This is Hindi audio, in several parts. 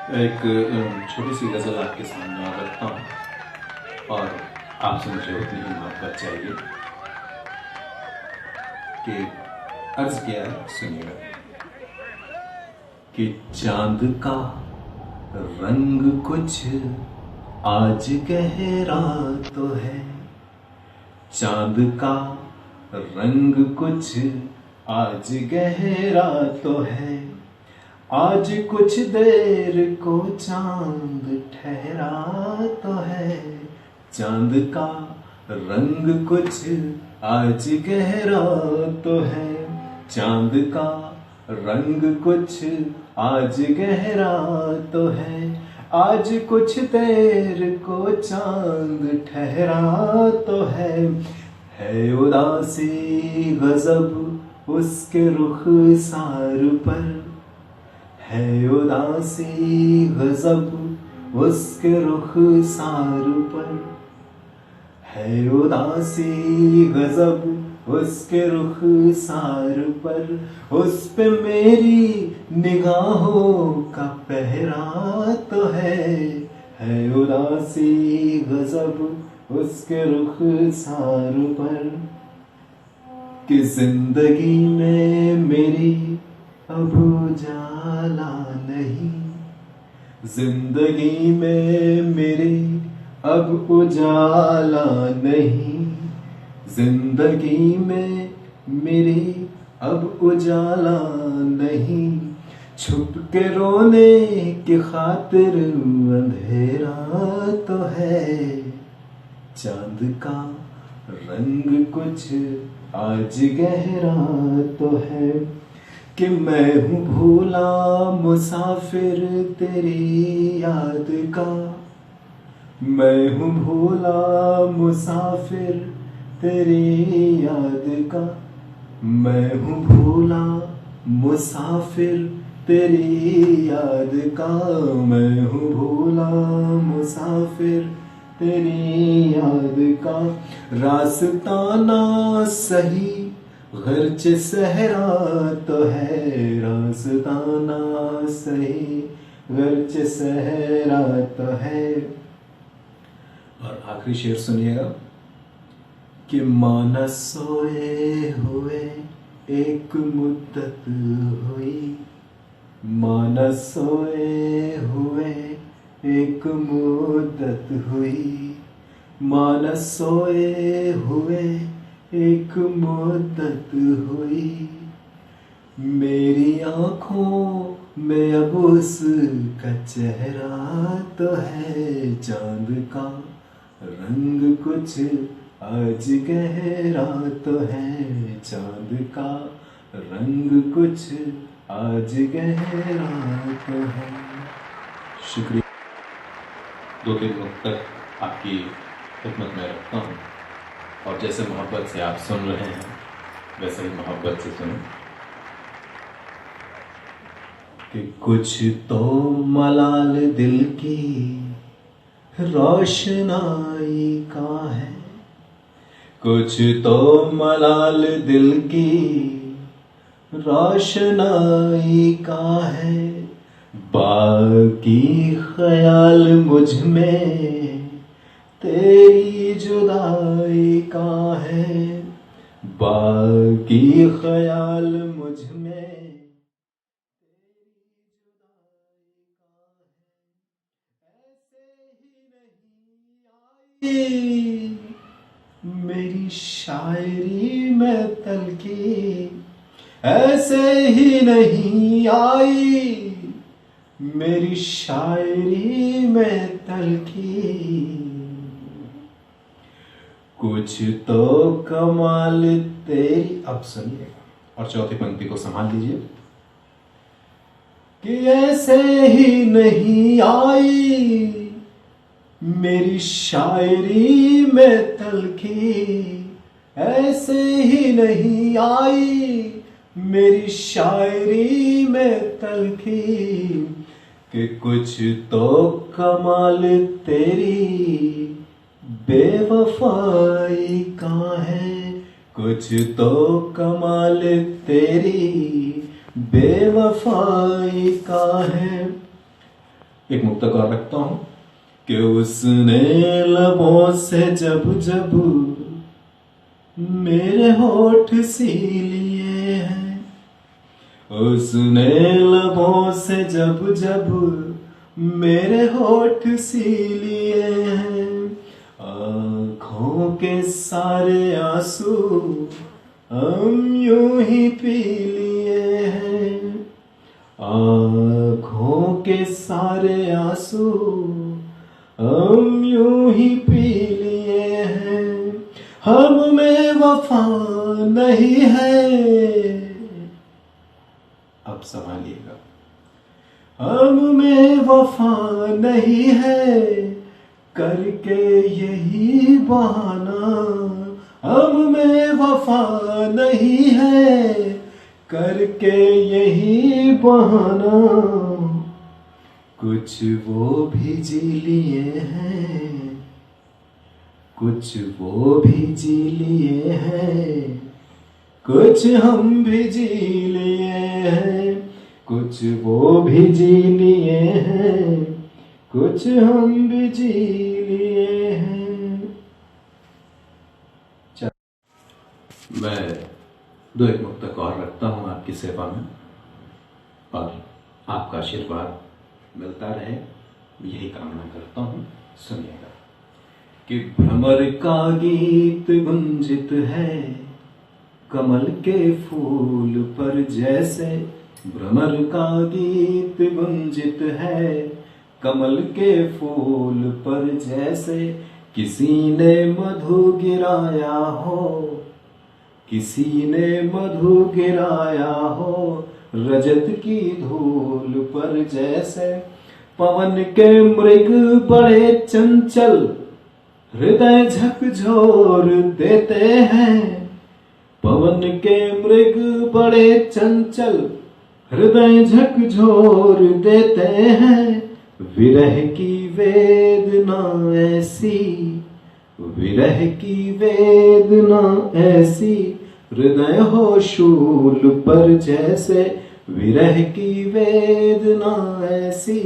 एक छोटी सी गज़ल आपके सामने आ रखता हूँ और आपसे मुझे उतनी ही मोहब्बत चाहिए कि अर्ज किया है, सुनिएगा कि चांद का रंग कुछ आज गहरा तो है, चांद का रंग कुछ आज गहरा तो है, आज कुछ देर को चांद ठहरा तो है, चांद का रंग कुछ आज गहरा तो है, चांद का रंग कुछ आज गहरा तो है, आज कुछ देर को चांद ठहरा तो है उदासी गजब उसके रुखसार पर, है उदासी गजब उसके रुखसार पर, है उदासी गजब उसके रुखसार पर, उस पे मेरी निगाहों का पहरा तो है उदासी गजब उसके रुखसार पर, कि जिंदगी में मेरी अब उजाला नहीं, जिंदगी में मेरी अब उजाला नहीं, जिंदगी में मेरी अब उजाला नहीं, छुप के रोने की खातिर अंधेरा तो है, चांद का रंग कुछ आज गहरा तो है, कि मैं हूँ भूला मुसाफिर तेरी याद का, मैं हूँ भूला मुसाफिर तेरी याद का, मैं हूँ भूला मुसाफिर तेरी याद का, मैं हूँ भूला मुसाफिर तेरी याद का, रास्ता ना सही गर्च सहरा तो है, रास्ता ना सही गर्च सहरा तो है। और आखिरी शेर सुनिएगा कि मानस सोए हुए एक मुद्दत हुई, मानस सोए हुए एक मुद्दत हुई, मानस सोए हुए एक मुद्दत हुई, मेरी आँखों में अब उसका चेहरा तो है, चांद का रंग कुछ आज गहरा तो है, चांद का रंग कुछ आज गहरा तो है। शुक्रिया। 2-3 वक्त तक आपकी खिदमत में रखता हूँ और जैसे मोहब्बत से आप सुन रहे हैं वैसे ही मोहब्बत से सुनो कि कुछ तो मलाल दिल की रोशनाई का है, कुछ तो मलाल दिल की रोशनाई का है, बाकी ख्याल मुझ में तेरी जुदाई का है, बाकी ख्याल मुझ में तेरी जुदाई का है, ऐसे ही नहीं आई मेरी शायरी में तलखी, ऐसे ही नहीं आई मेरी शायरी में तलखी, कुछ तो कमाल तेरी। अब सुनिएगा और चौथी पंक्ति को संभाल लीजिए कि ऐसे ही नहीं आई मेरी शायरी में तलखी, ऐसे ही नहीं आई मेरी शायरी में तलखी, कि कुछ तो कमाल तेरी बेवफाई का है, कुछ तो कमाल तेरी बेवफाई का है, एक मुक्तक और रखता हूं कि उसने लबों से जब जब मेरे होठ सी लिए हैं, उसने लबों से जब जब मेरे होठ सी लिए हैं, आँखों के सारे आंसू हम यूं ही पी लिए हैं, आँखों के सारे आंसू हम यूं ही पी लिए हैं, हम में वफा नहीं है। अब संभालिएगा, हम में वफा नहीं है, करके यही बहाना, हम में वफा नहीं है, करके यही बहाना, कुछ वो भी जी लिए हैं, कुछ वो भी जी लिए हैं, कुछ हम भी जी लिए हैं, कुछ वो भी जी लिए हैं, कुछ हम भी जी लिए हैं। मैं दो एक मुक्तक और रखता हूं आपकी सेवा में, और आपका आशीर्वाद मिलता रहे, यही कामना करता हूं। सुनिएगा कि भ्रमर का गीत गुंजित है कमल के फूल पर जैसे, भ्रमर का गीत गुंजित है कमल के फूल पर जैसे, किसी ने मधु गिराया हो, किसी ने मधु गिराया हो, रजत की धूल पर जैसे, पवन के मृग बड़े चंचल हृदय झकझोर देते हैं, पवन के मृग बड़े चंचल हृदय झकझोर देते हैं, विरह की वेदना ऐसी, विरह की वेदना ऐसी, हृदय हो शूल पर जैसे, विरह की वेदना ऐसी,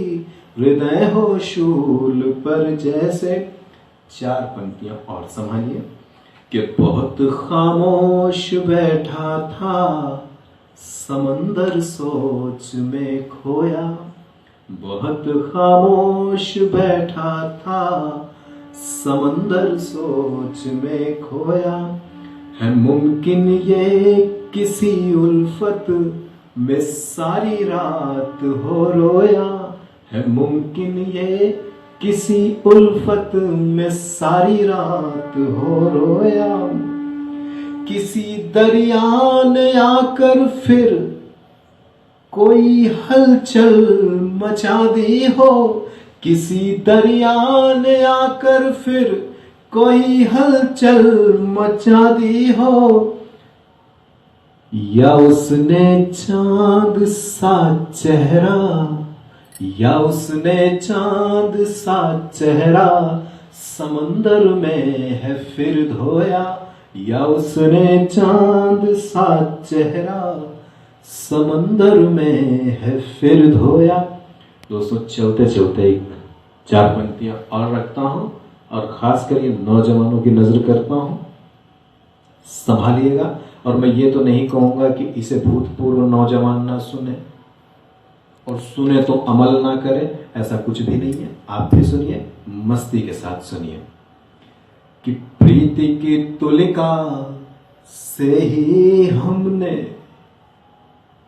हृदय हो शूल पर जैसे। चार पंक्तियां और संभालिए कि बहुत खामोश बैठा था समंदर सोच में खोया, बहुत खामोश बैठा था समंदर सोच में खोया, है मुमकिन ये किसी उल्फत में सारी रात हो रोया, है मुमकिन ये किसी उल्फत में सारी रात हो रोया, किसी दरिया ने आकर फिर कोई हलचल मचा दी हो, किसी दरिया ने आकर फिर कोई हलचल मचा दी हो, या उसने चांद सा चेहरा, या उसने चांद सा चेहरा समंदर में है फिर धोया, या उसने चांद सा चेहरा समंदर में है फिर धोया। दोस्तों चलते चलते एक चार पंक्तियां और रखता हूं, और खास कर ये नौजवानों की नजर करता हूं, संभालिएगा। और मैं ये तो नहीं कहूंगा कि इसे भूतपूर्व नौजवान ना सुने, और सुने तो अमल ना करे, ऐसा कुछ भी नहीं है। आप भी सुनिए, मस्ती के साथ सुनिए कि प्रीति की तुलिका से ही हमने,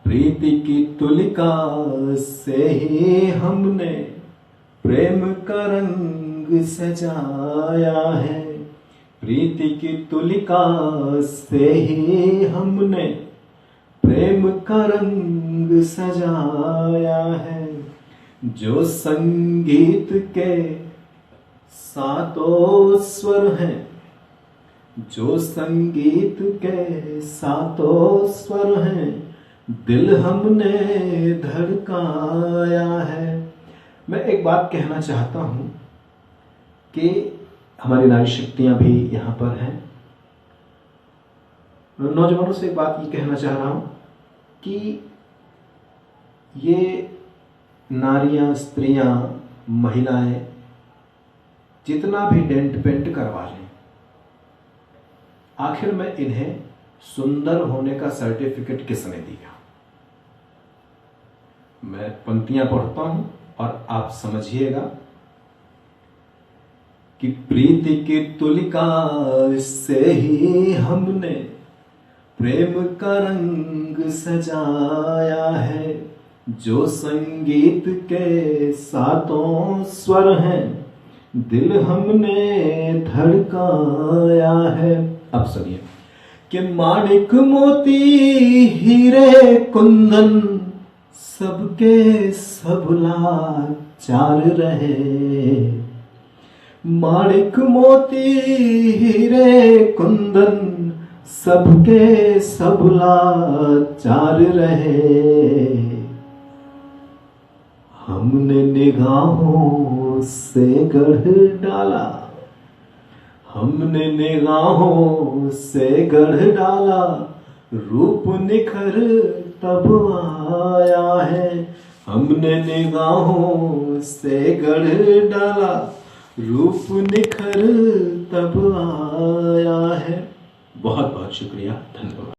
प्रीति की तुलिका से ही हमने प्रेम का रंग सजाया है, प्रीति की तुलिका से ही हमने प्रेम का रंग सजाया है, जो संगीत के सातों स्वर हैं, जो संगीत के सातों स्वर हैं, दिल हमने धड़काया है। मैं एक बात कहना चाहता हूं कि हमारी नारी शक्तियां भी यहां पर हैं। नौजवानों से एक बात ये कहना चाह रहा हूं कि ये नारियां, स्त्रियां महिलाएं जितना भी डेंट पेंट करवा लें, आखिर में इन्हें सुंदर होने का सर्टिफिकेट किसने दिया? मैं पंक्तियां पढ़ता हूं और आप समझिएगा कि प्रीति की तुलिका से ही हमने प्रेम का रंग सजाया है, जो संगीत के सातों स्वर हैं दिल हमने धड़काया है। अब सुनिए कि माणिक मोती हीरे कुंदन सबके सब लाचार रहे, माणिक मोती हीरे कुंदन सबके सब लाचार रहे, हमने निगाहों से गढ़ डाला, हमने निगाहों से गढ़ डाला, रूप निखर तब आया है, हमने निगाहों से गढ़ डाला, रूप निखर तब आया है। बहुत बहुत शुक्रिया, धन्यवाद।